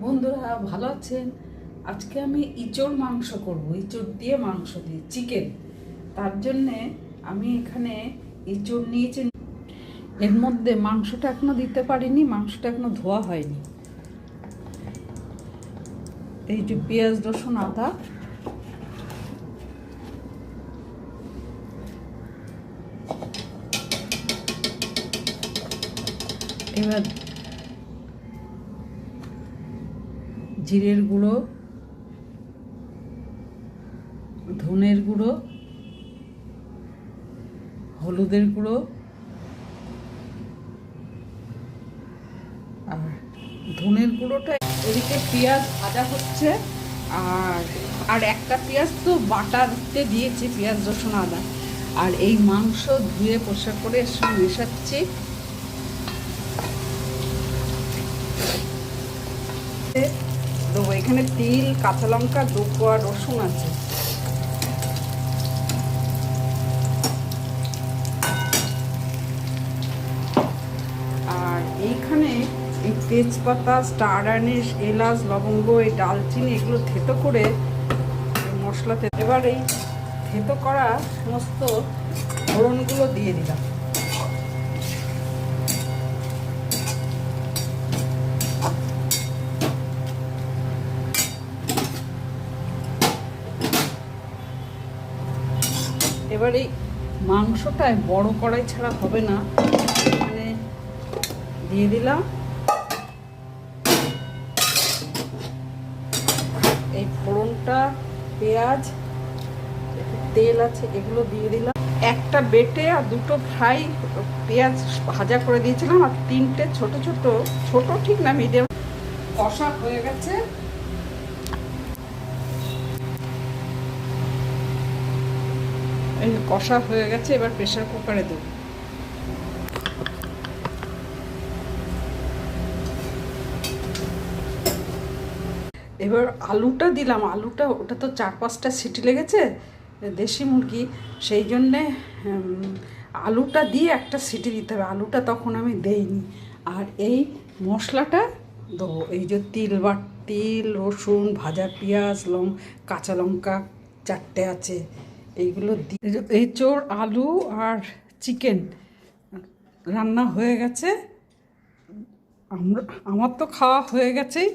বন্ধুরা ভালো আছেন? আজকে আমি ইঁচড় মাংস করব, ইঁচড় দিয়ে মাংস দিয়ে চিকেন। তার জন্যে আমি এখানে ইঁচড় নিয়েছি। এর মধ্যে মাংসটা এখনো দিতে পারিনি, মাংসটা এখনো ধোয়া হয়নি। এই যে পেঁয়াজ রসুন আদা, এবার জিরের গুঁড়ো, ধনের গুঁড়ো, হলুদের গুঁড়ো আর ধনের গুঁড়োটা। এদিকে পেঁয়াজ ভাজা হচ্ছে, আর একটা পেঁয়াজ তো বাটাতে দিয়েছি, পেঁয়াজ রসুন আদা। আর এই মাংস ধুয়ে পরিষ্কার করে এর সঙ্গে মেশাচ্ছি। দেবো এখানে তিল, কাঁচা লঙ্কা, 2 কোয়া রসুন আছে। আর এইখানে এই তেজপাতা, স্টার আনিস, এলাচ, লবঙ্গ, এই ডালচিনি এগুলো থেতো করে মশলাতে, এবার এই থেতো করা সমস্ত ফোড়নগুলো দিয়ে দিলাম। এবার এই মাংসটায় বড় কড়াই ছাড়া হবে না, এখানে দিয়ে দিলাম এই ফোড়নটা, পেঁয়াজ, তেল আছে এগুলো দিয়ে দিলাম। একটা বেটে আর 2টো ফ্রাই পেঁয়াজ ভাজা করে দিয়েছিলাম, আর 3টে ছোট ছোট, ছোট ঠিক না মিডিয়াম। কষা হয়ে গেছে, এই কষা হয়ে গেছে। এবার প্রেসার কুকারে দেব। এবার আলুটা দিলাম। আলুটা ওটা তো 4-5টা সিটি লেগেছে, দেশি মুরগি, সেই জন্যে আলুটা দিয়ে একটা সিটি দিতে হবে। আলুটা তখন আমি দেইনি। আর এই মশলাটা দেবো, এই যে তিল, রসুন, ভাজা পেঁয়াজ, কাঁচা লঙ্কা 4টে আছে, এইগুলো দিয়ে এঁচোড়, আলু আর চিকেন রান্না হয়ে গেছে। আমার তো খাওয়া হয়ে গেছেই।